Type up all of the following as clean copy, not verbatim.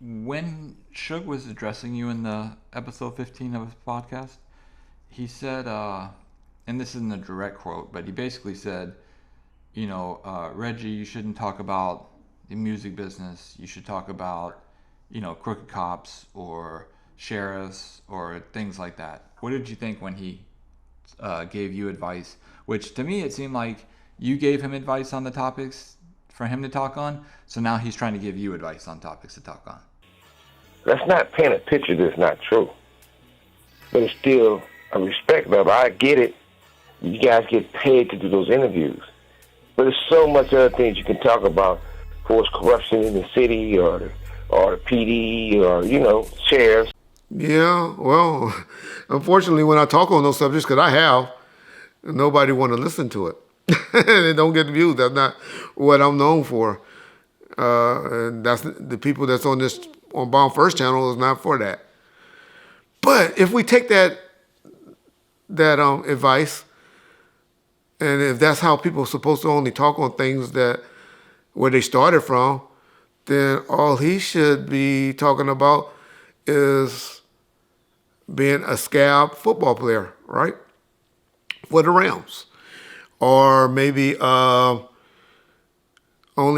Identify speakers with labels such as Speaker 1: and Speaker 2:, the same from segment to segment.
Speaker 1: when Suge was addressing you in the episode 15 of his podcast, he said, and this isn't a direct quote, but he basically said, Reggie, you shouldn't talk about the music business. You should talk about, crooked cops or sheriffs or things like that. What did you think when he gave you advice? Which to me, it seemed like you gave him advice on the topics for him to talk on. So now he's trying to give you advice on topics to talk on.
Speaker 2: That's not paint a picture that's not true. But it's still a respect level. I get it. You guys get paid to do those interviews. But there's so much other things you can talk about for corruption in the city or the PD or, sheriffs.
Speaker 3: Yeah, well, unfortunately, when I talk on those subjects, because I have, nobody want to listen to it. They don't get the views. That's not what I'm known for. And that's the people that's on Bomb First Channel is not for that. But if we take that advice, and if that's how people are supposed to only talk on things where they started from, then all he should be talking about is being a scab football player, right? For the Rams. Or maybe only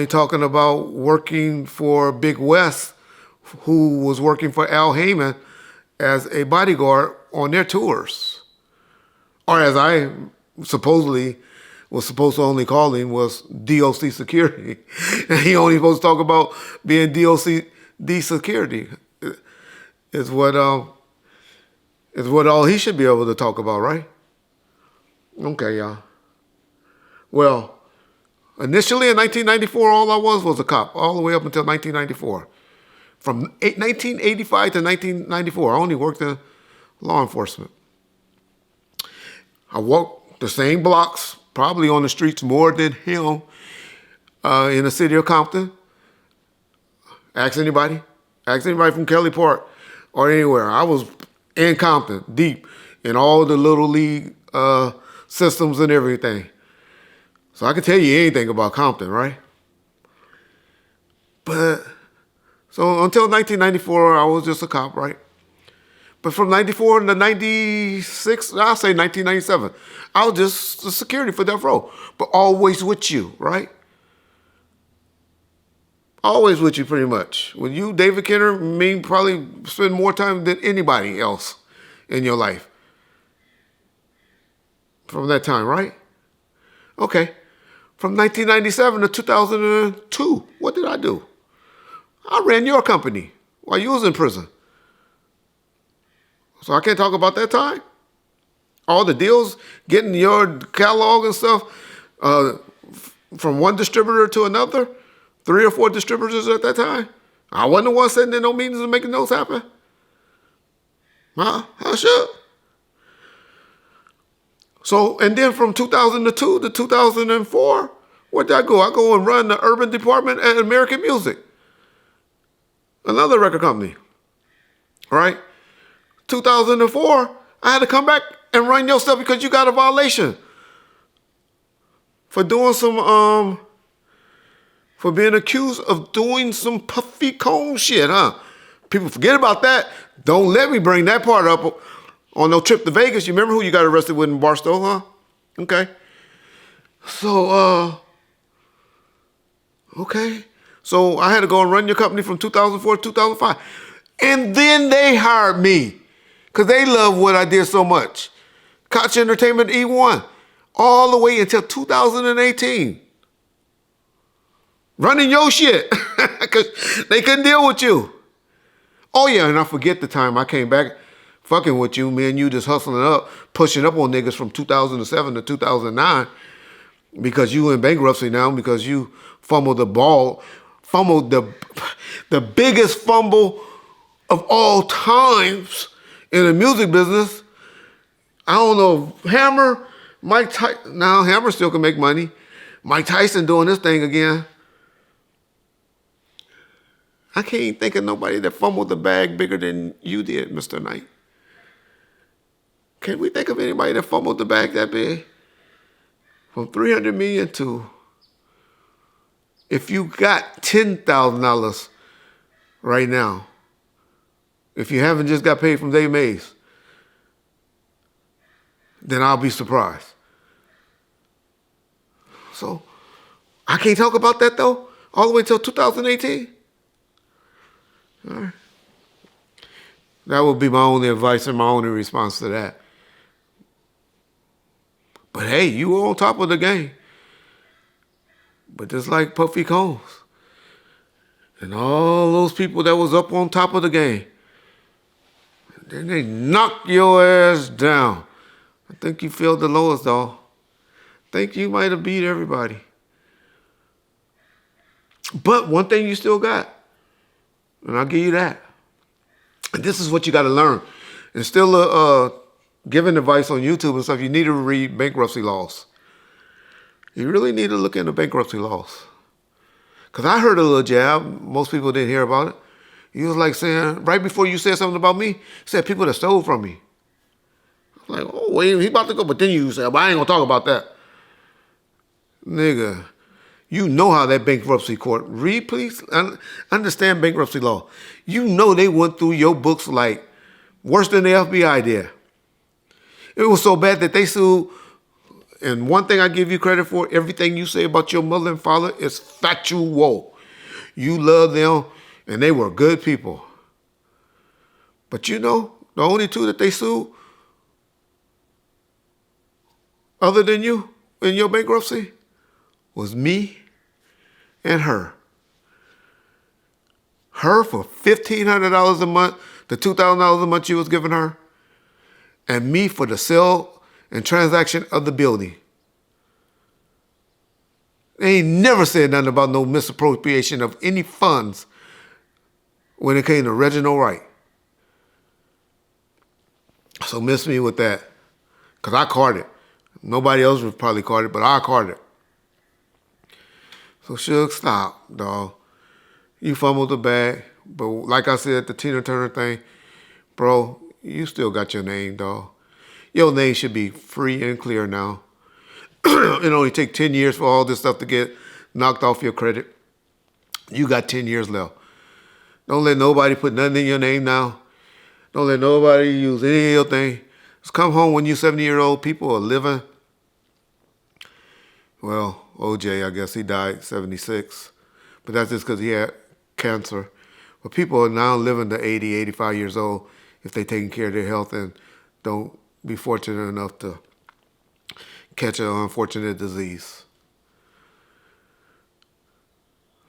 Speaker 3: talking about working for Big West, who was working for Al Heyman as a bodyguard on their tours. Or as I supposedly was supposed to only call him was DOC security. And he only supposed to talk about being D security is what all he should be able to talk about, right? Okay, y'all. Well, initially in 1994, all I was a cop, all the way up until 1994. From 1985 to 1994, I only worked in law enforcement. I walked the same blocks, probably on the streets more than him, in the city of Compton. Ask anybody from Kelly Park or anywhere. I was in Compton, deep in all the little league systems and everything. So I can tell you anything about Compton, right? But, so until 1994, I was just a cop, right? But from 94 to 96, I'll say 1997, I was just the security for Death Row, but always with you, right? Always with you, pretty much. With you, David Kenner, probably spend more time than anybody else in your life. From that time, right? Okay. From 1997 to 2002, what did I do? I ran your company while you was in prison. So I can't talk about that time? All the deals, getting your catalog and stuff from one distributor to another, 3 or 4 distributors at that time. I wasn't the one sitting in no meetings and making those happen. Huh? I should. So, and then from 2002 to 2004, where did I go? I go and run the urban department at American Music, another record company, right? 2004, I had to come back and run your stuff because you got a violation for doing some, for being accused of doing some puffy comb shit, huh? People forget about that. Don't let me bring that part up on no trip to Vegas. You remember who you got arrested with in Barstow, huh? Okay. So, okay. So I had to go and run your company from 2004 to 2005. And then they hired me because they loved what I did so much. Koch Entertainment E1 all the way until 2018. Running your shit because they couldn't deal with you. Oh yeah, and I forget the time I came back fucking with you, me and you just hustling up, pushing up on niggas from 2007 to 2009 because you in bankruptcy now because you fumbled the ball, fumbled the biggest fumble of all times in the music business. I don't know, Hammer, Mike Tyson, now Hammer still can make money. Mike Tyson doing this thing again. I can't think of nobody that fumbled the bag bigger than you did, Mr. Knight. Can we think of anybody that fumbled the bag that big? From $300 million to, if you got $10,000 right now, if you haven't just got paid from Dave Mays, then I'll be surprised. So I can't talk about that though, all the way till 2018. All right. That would be my only advice and my only response to that. But hey, you were on top of the game. But just like Puffy Combs and all those people that was up on top of the game, then they knocked your ass down. I think you feel the lowest, dog. I think you might have beat everybody. But one thing you still got, and I'll give you that. And this is what you got to learn. And still giving advice on YouTube and stuff, you need to read bankruptcy laws. You really need to look into bankruptcy laws. Because I heard a little jab. Most people didn't hear about it. You was like saying, right before you said something about me, you said people that stole from me. I was like, oh, wait, he about to go. But then you said, well, I ain't going to talk about that. Nigga, you know how that bankruptcy court, read please, understand bankruptcy law. You know they went through your books like worse than the FBI did. It was so bad that they sued. And one thing I give you credit for, everything you say about your mother and father is factual. You love them, and they were good people. But you know, the only two that they sued, other than you in your bankruptcy, was me and her. Her for $1,500 a month, the $2,000 a month you was giving her, and me for the sale and transaction of the building. They ain't never said nothing about no misappropriation of any funds when it came to Reggie Wright. So miss me with that, because I caught it. Nobody else would probably caught it, but I caught it. So Suge, stop, dog. You fumbled the bag, but like I said, the Tina Turner thing, bro, you still got your name, dog. Your name should be free and clear now. It only take 10 years for all this stuff to get knocked off your credit. You got 10 years left. Don't let nobody put nothing in your name now. Don't let nobody use any of your thing. Just come home when you're 70-year-old. People are living. Well, OJ, I guess he died 76. But that's just because he had cancer. But people are now living to 80, 85 years old if they're taking care of their health and don't be fortunate enough to catch an unfortunate disease.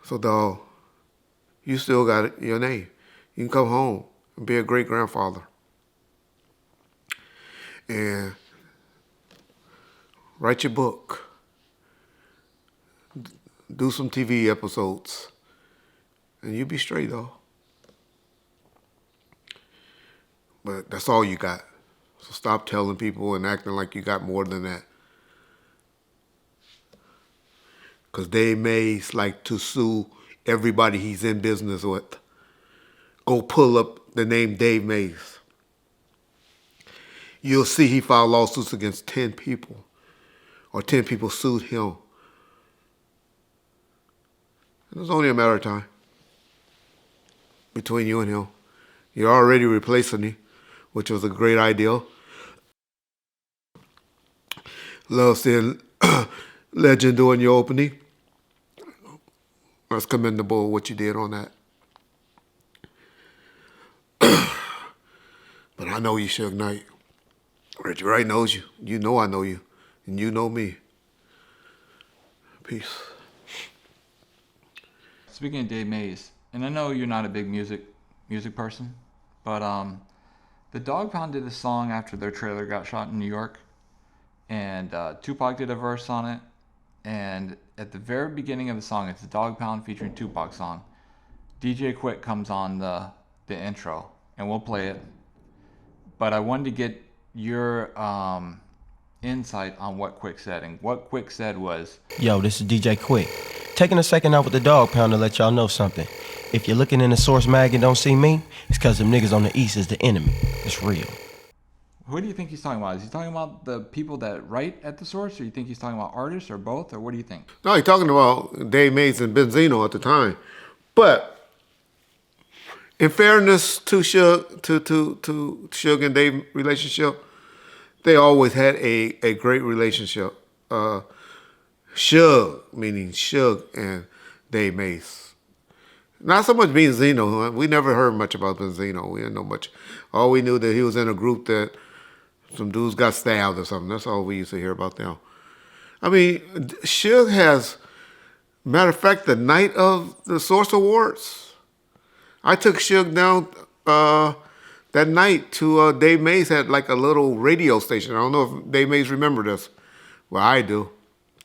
Speaker 3: So, dog, you still got it, your name. You can come home and be a great-grandfather. And write your book. Do some TV episodes. And you be straight, though. But that's all you got. So stop telling people and acting like you got more than that. Because Dave Mays like to sue everybody he's in business with. Go pull up the name Dave Mays. You'll see he filed lawsuits against 10 people. Or 10 people sued him. And it's only a matter of time. Between you and him. You're already replacing him, which was a great idea. Love seeing Legend doing your opening. That's commendable what you did on that. But I know you, Suge Knight. Reggie Wright knows you. You know I know you. And you know me. Peace.
Speaker 1: Speaking of Dave Mays, and I know you're not a big music person, but the Dog Pound did a song after their trailer got shot in New York, and Tupac did a verse on it, and at the very beginning of the song, it's the Dog Pound featuring Tupac song. DJ Quick comes on the intro, and we'll play it. But I wanted to get your insight on what Quick said, and what Quick said was,
Speaker 4: Yo, this is DJ Quick. Taking a second out with the Dog Pound to let y'all know something. If you're looking in the source mag and don't see me, it's because them niggas on the east is the enemy. It's real.
Speaker 1: Who do you think he's talking about? Is he talking about the people that write at the source, or you think he's talking about artists, or both, or what do you think?
Speaker 3: No, he's talking about Dave Mays and Benzino at the time. But In fairness to Suge, to Suge and Dave relationship, they always had a great relationship. Suge, meaning Suge and Dave Mace. Not so much Benzino. We never heard much about Benzino. We didn't know much. All we knew that he was in a group that some dudes got stabbed or something. That's all we used to hear about them. I mean, Suge has, matter of fact, the night of the Source Awards, I took Suge down that night to Dave Mays had like a little radio station. I don't know if Dave Mays remember this. Well, I do.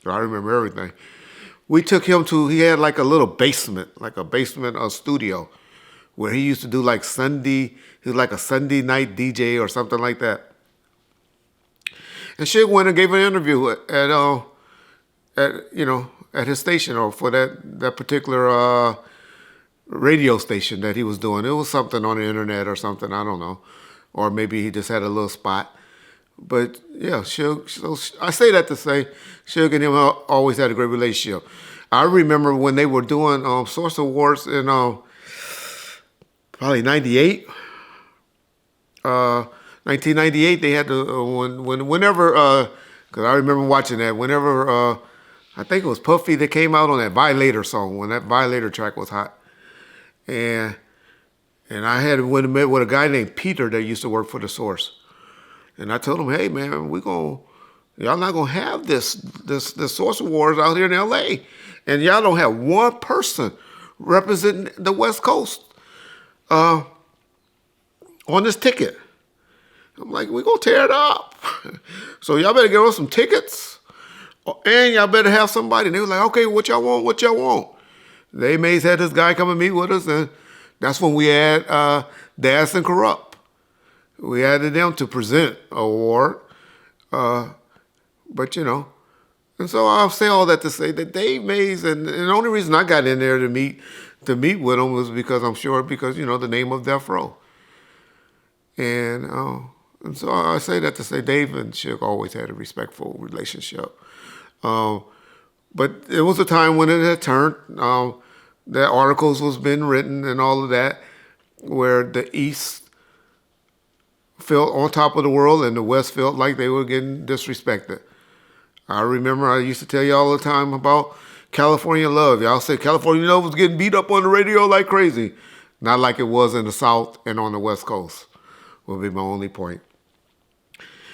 Speaker 3: I remember everything. We took him to, he had like a little basement, studio where he used to do like he was like a Sunday night DJ or something like that. And Suge went and gave an interview at his station or for that particular radio station that he was doing. It was something on the internet or something, I don't know. Or maybe he just had a little spot. But yeah, Suge, so I say that to say Suge and him always had a great relationship. I remember when they were doing Source Awards in probably 98. 1998, they had to, whenever, because I remember watching that, whenever, I think it was Puffy that came out on that Violator song, when that Violator track was hot. And I had went and met with a guy named Peter that used to work for The Source. And I told him, hey man, y'all not gonna have this Source Awards out here in LA. And y'all don't have one person representing the West Coast on this ticket. I'm like, we're gonna tear it up. So y'all better get us some tickets and y'all better have somebody. And they were like, okay, what y'all want? They Mays had this guy come and meet with us, and that's when we had Das and Corrupt. We added them to present an award. But and so I'll say all that to say that Dave Mays, and the only reason I got in there to meet with him was because the name of Death Row. And so I say that to say Dave and Suge always had a respectful relationship. But it was a time when it had turned, that articles was been written and all of that, where the East felt on top of the world and the West felt like they were getting disrespected. I remember I used to tell you all the time about California Love. Y'all said California Love was getting beat up on the radio like crazy. Not like it was in the South and on the West Coast, would be my only point.